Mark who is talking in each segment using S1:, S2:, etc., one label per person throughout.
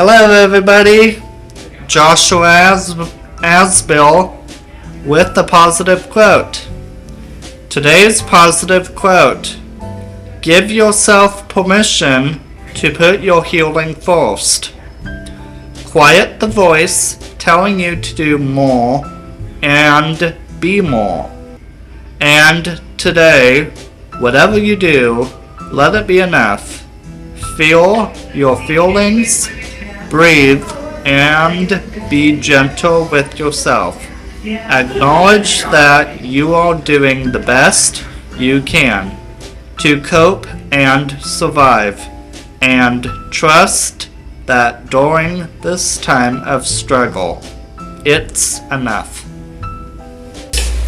S1: Hello everybody, Joshua Asbill with the positive quote. Today's positive quote: give yourself permission to put your healing first. Quiet the voice telling you to do more and be more. And today, whatever you do, let it be enough. Feel your feelings, breathe, and be gentle with yourself. Acknowledge that you are doing the best you can to cope and survive, and trust that during this time of struggle, it's enough.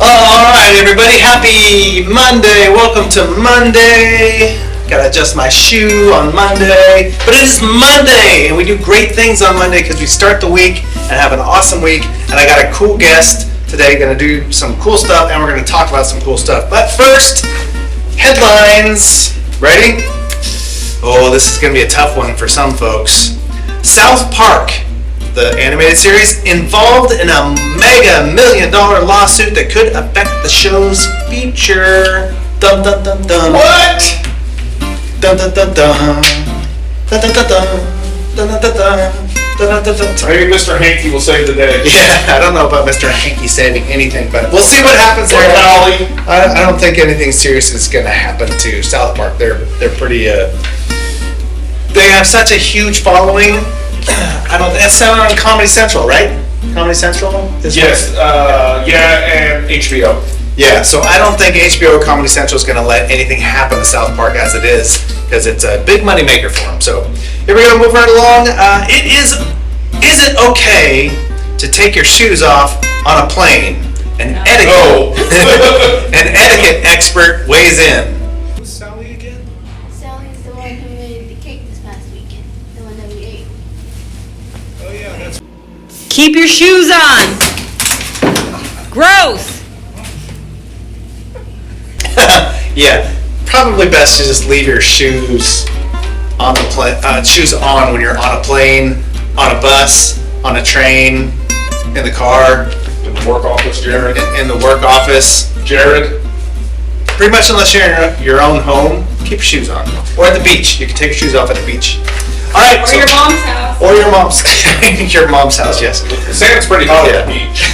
S2: Alright everybody, happy Monday. Welcome to Monday. Gotta adjust my shoe on Monday. But it is Monday, and we do great things on Monday because we start the week and have an awesome week. And I got a cool guest today, gonna do some cool stuff, and we're gonna talk about some cool stuff. But first, headlines. Ready? Oh, this is gonna be a tough one for some folks. South Park, the animated series, involved in a mega $1 million lawsuit that could affect the show's future. Dun dun dun dun. What? Dun dun dun dun. Dun dun dun dun. Dun dun dun dun.
S3: Maybe Mr. Hanky will save the day.
S2: Yeah, I don't know about Mr. Hanky saving anything, but we'll see what happens there. I don't think anything serious is going to happen to South Park. They're pretty. They have such a huge following. It's on Comedy Central, right? Comedy Central?
S3: Yes, and HBO.
S2: Yeah, so I don't think HBO or Comedy Central is going to let anything happen to South Park as it is, because it's a big money maker for them. So here we go, move right along. Is it okay to take your shoes off on a plane? An etiquette expert weighs in. Who's Sally again?
S4: Sally's the one who made the cake this past weekend, the one that we ate.
S2: Oh yeah, that's.
S5: Keep your shoes on. Gross.
S2: Yeah, probably best to just leave your shoes on the shoes on when you're on a plane, on a bus, on a train, in the car,
S3: In the work office, Jared.
S2: in the work office.
S3: Jared.
S2: Pretty much unless you're in your own home, keep your shoes on. Or at the beach, you can take your shoes off at the beach. All right.
S5: Or your mom's house.
S2: Or your mom's. Your mom's house, yes.
S3: The sand's pretty hot
S2: Yeah.
S3: at the beach.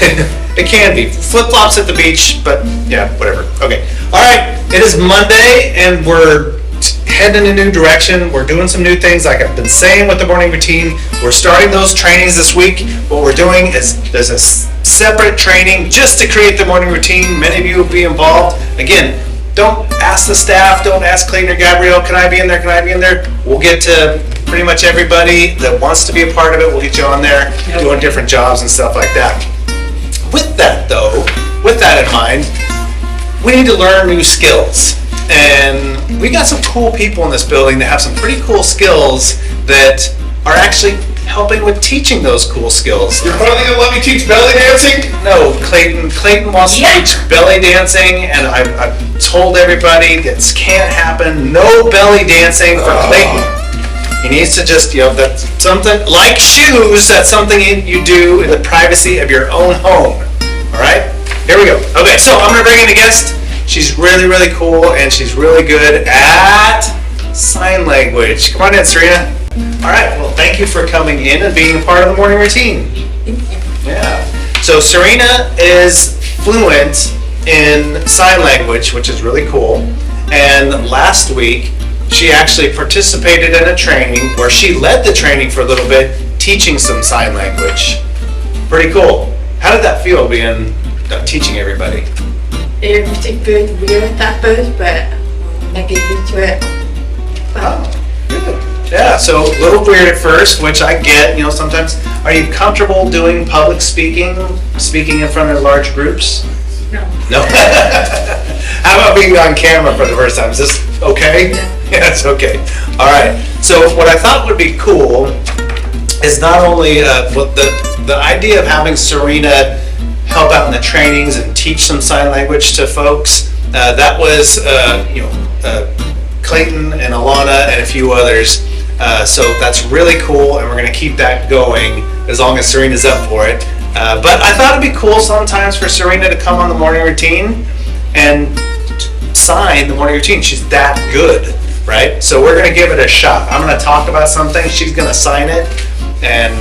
S2: It can be. Flip-flops at the beach, but yeah, whatever. Okay. All right. It is Monday, and we're heading in a new direction. We're doing some new things, like I've been saying with the morning routine. We're starting those trainings this week. What we're doing is there's a separate training just to create the morning routine. Many of you will be involved. Again, don't ask the staff, don't ask Clayton or Gabrielle, can I be in there, can I be in there? We'll get to pretty much everybody that wants to be a part of it. We'll get you on there, doing different jobs and stuff like that. With that though, with that in mind, we need to learn new skills. And we got some cool people in this building that have some pretty cool skills that are actually helping with teaching those cool skills.
S3: You're finally gonna let me teach belly dancing?
S2: No, Clayton wants to teach belly dancing, and I've told everybody this can't happen. No belly dancing for Clayton. He needs to just, that's something like shoes. That's something you do in the privacy of your own home. All right, here we go. Okay, so I'm gonna bring in a guest. She's really, really cool, and she's really good at sign language. Come on in, Serena. All right, well, thank you for coming in and being a part of the morning routine. Yeah. So Serena is fluent in sign language, which is really cool. And last week, she actually participated in a training where she led the training for a little bit, teaching some sign language. Pretty cool. How did that feel, being teaching everybody?
S6: It was a bit weird at first, but I get used to it.
S2: Oh, good. Yeah, so a little weird at first, which I get. Sometimes. Are you comfortable doing public speaking in front of large groups?
S6: No.
S2: No. How about being on camera for the first time? Is this okay? Yeah, it's okay. All right. So what I thought would be cool is not only what the idea of having Serena help out in the trainings and teach some sign language to folks. That was Clayton and Alana and a few others So that's really cool, and we're going to keep that going as long as Serena's up for it. But I thought it'd be cool sometimes for Serena to come on the morning routine and sign the morning routine. She's that good, right? So we're going to give it a shot. I'm going to talk about something, she's going to sign it, and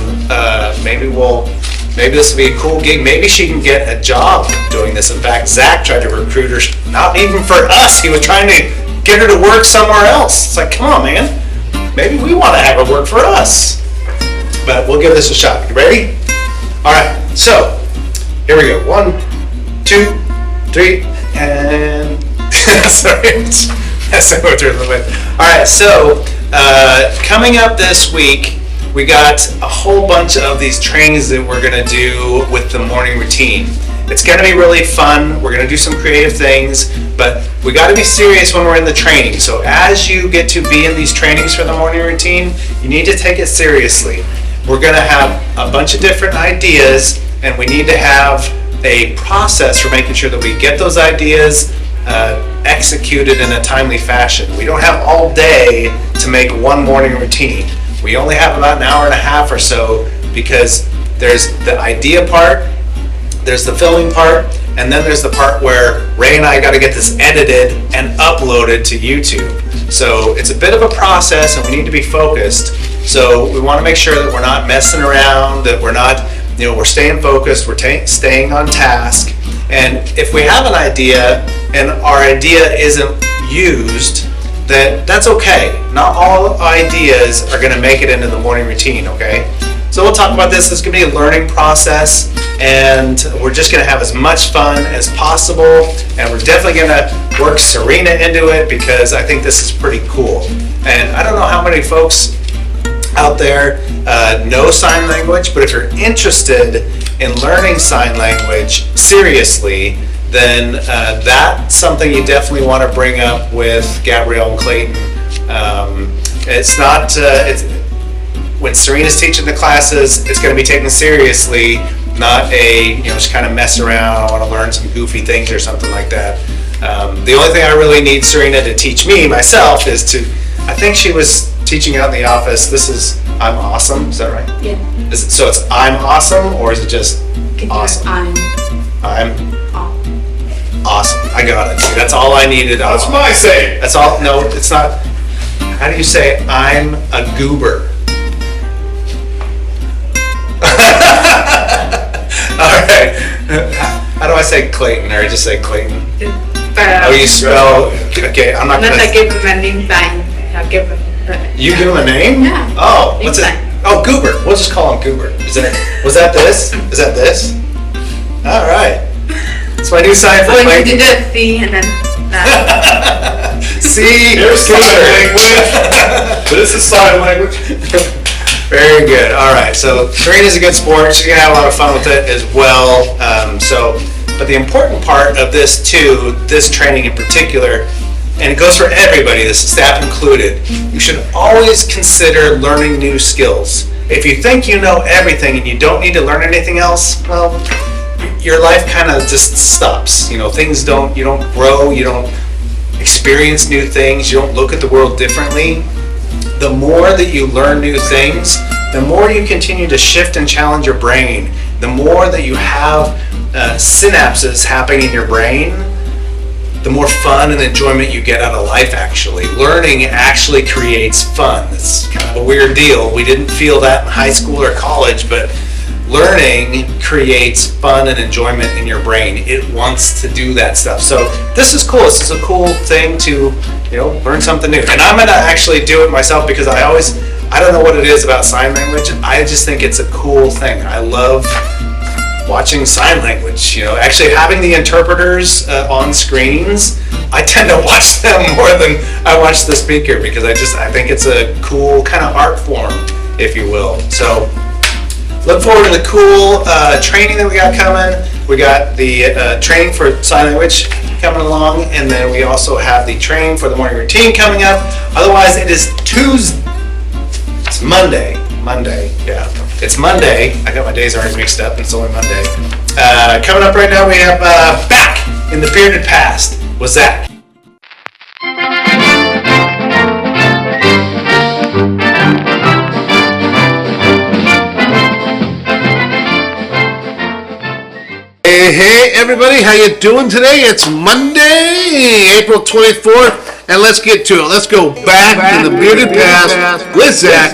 S2: maybe this will be a cool gig. Maybe she can get a job doing this. In fact, Zach tried to recruit her, not even for us. He was trying to get her to work somewhere else. It's like, come on, man. Maybe we want to have her work for us. But we'll give this a shot. You ready? All right. So here we go. 1, 2, 3, and sorry. That's what we're doing with. All right. So coming up this week, we got a whole bunch of these trainings that we're going to do with the morning routine. It's going to be really fun. We're going to do some creative things, but we got to be serious when we're in the training. So as you get to be in these trainings for the morning routine, you need to take it seriously. We're going to have a bunch of different ideas, and we need to have a process for making sure that we get those ideas executed in a timely fashion. We don't have all day to make one morning routine. We only have about an hour and a half or so, because there's the idea part, there's the filming part, and then there's the part where Ray and I got to get this edited and uploaded to YouTube. So it's a bit of a process, and we need to be focused. So we want to make sure that we're not messing around, that we're not, we're staying focused, we're staying on task. And if we have an idea and our idea isn't used, that's okay. Not all ideas are going to make it into the morning routine, okay? So we'll talk about this. This is going to be a learning process, and we're just going to have as much fun as possible, and we're definitely going to work Serena into it, because I think this is pretty cool. And I don't know how many folks out there know sign language, but if you're interested in learning sign language seriously, then that's something you definitely want to bring up with Gabrielle and Clayton. When Serena's teaching the classes, it's going to be taken seriously, not just kind of mess around, I want to learn some goofy things or something like that. The only thing I really need Serena to teach me, myself, is I think she was teaching out in the office, this is I'm awesome, is that right?
S6: Yeah.
S2: So it's I'm awesome, or is it just awesome? I'm awesome. I got it. See, that's all I needed.
S3: That's my saying.
S2: That's all. No, it's not. How do you say I'm a goober? All right. How do I say Clayton, or just say Clayton? Oh, you spell. Okay, I'm not gonna.
S6: Not give him a name time. I'll give him.
S2: You give him a name?
S6: Yeah.
S2: Oh, what's it? Oh, Goober. We'll just call him Goober. Was that this? Is that this? All right. That's my new sign for
S6: Oh, you
S2: Clayton.
S6: did a C and then that.
S2: See,
S3: Here's sign language. This is sign language.
S2: Very good. All right. So Serena's a good sport. She's gonna have a lot of fun with it as well. But the important part of this too, this training in particular, and it goes for everybody, this staff included, you should always consider learning new skills. If you think you know everything and you don't need to learn anything else, well, your life kind of just stops. You don't grow, you don't experience new things, you don't look at the world differently. The more that you learn new things, the more you continue to shift and challenge your brain, the more that you have synapses happening in your brain, the more fun and enjoyment you get out of life. Actually, learning actually creates fun. It's kind of a weird deal. We didn't feel that in high school or college, but learning creates fun and enjoyment in your brain. It wants to do that stuff. So this is cool. This is a cool thing to, learn something new. And I'm gonna actually do it myself, because I don't know what it is about sign language. I just think it's a cool thing. I love watching sign language, actually having the interpreters on screens. I tend to watch them more than I watch the speaker, because I think it's a cool kind of art form, if you will. So look forward to the cool training that we got coming. We got the training for sign language coming along, and then we also have the training for the morning routine coming up. Otherwise, it is Tuesday. It's Monday, yeah. It's Monday. I got my days already mixed up, and it's only Monday. Coming up right now, we have Back in the Bearded Past with Zach.
S7: Hey, everybody, how you doing today? It's Monday, April 24th, and let's get to it. Let's go back in the bearded past with Zach.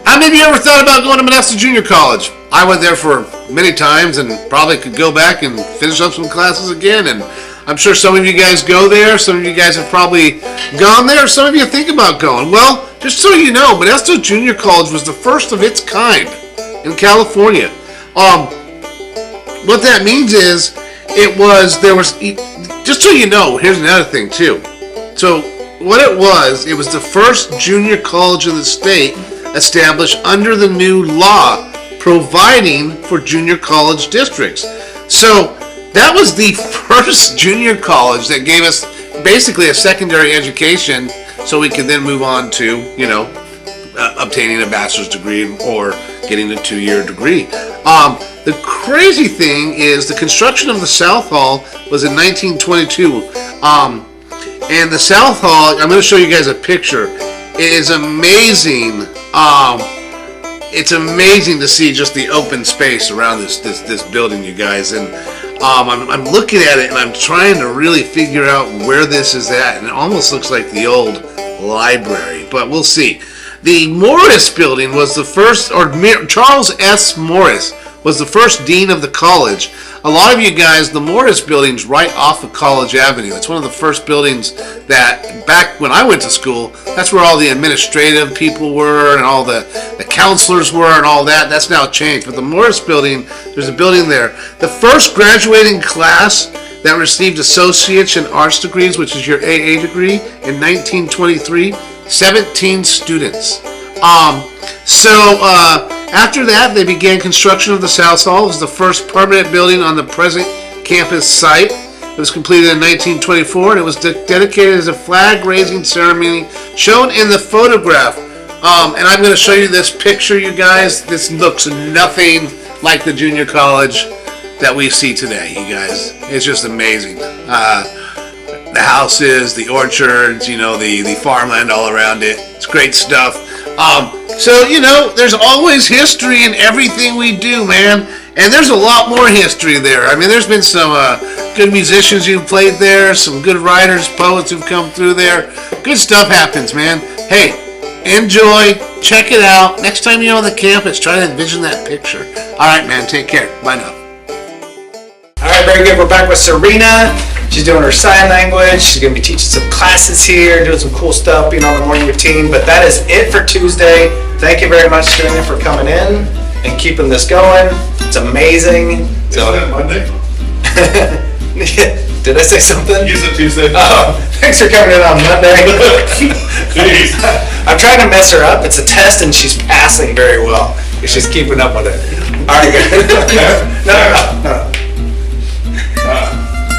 S7: How many of you ever thought about going to Modesto Junior College? I went there for many times and probably could go back and finish up some classes again, and I'm sure some of you guys go there. Some of you guys have probably gone there. Some of you think about going. Well, just so you know, Modesto Junior College was the first of its kind in California. What that means is, just so you know, here's another thing too. So what it was the first junior college in the state established under the new law providing for junior college districts. So that was the first junior college that gave us basically a secondary education so we could then move on to, obtaining a bachelor's degree or getting a 2-year degree. The crazy thing is the construction of the South Hall was in 1922. And the South Hall, I'm going to show you guys a picture. It is amazing. It's amazing to see just the open space around this building, you guys. And I'm looking at it and I'm trying to really figure out where this is at. And it almost looks like the old library, but we'll see. The Morris building was the first, or Charles S. Morris was the first dean of the college. A lot of you guys, the Morris building's right off of College Avenue. It's one of the first buildings that, back when I went to school, that's where all the administrative people were and all the counselors were and all that. That's now changed. But the Morris building, there's a building there. The first graduating class that received associates in arts degrees, which is your AA degree, in 1923, 17 students. After that, they began construction of the South Hall. It was the first permanent building on the present campus site. It was completed in 1924, and it was dedicated as a flag-raising ceremony shown in the photograph. And I'm going to show you this picture, you guys. This looks nothing like the junior college that we see today, you guys. It's just amazing. The houses, the orchards, the farmland all around it. It's great stuff. There's always history in everything we do, man. And there's a lot more history there. I mean, there's been some good musicians who've played there, some good writers, poets who've come through there. Good stuff happens, man. Hey, enjoy, check it out. Next time you're on the campus, try to envision that picture. All right, man, take care. Bye now.
S2: All right, very good. We're back with Serena. She's doing her sign language. She's going to be teaching some classes here, doing some cool stuff, being on the morning routine. But that is it for Tuesday. Thank you very much, Serena, for coming in and keeping this going. It's amazing.
S3: Isn't it Monday?
S2: Did I say something?
S3: You said Tuesday.
S2: Oh, thanks for coming in on Monday.
S3: Jeez.
S2: I'm trying to mess her up. It's a test, and she's passing very well. She's keeping up with it. All right, good. No.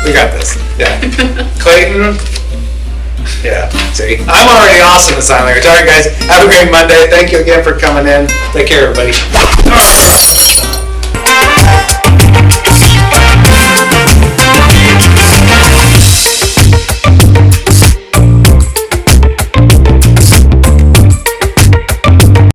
S2: We got this. Yeah. Clayton. Yeah. See, I'm already awesome at sign language. All right, guys. Have a great Monday. Thank you again for coming in. Take care, everybody.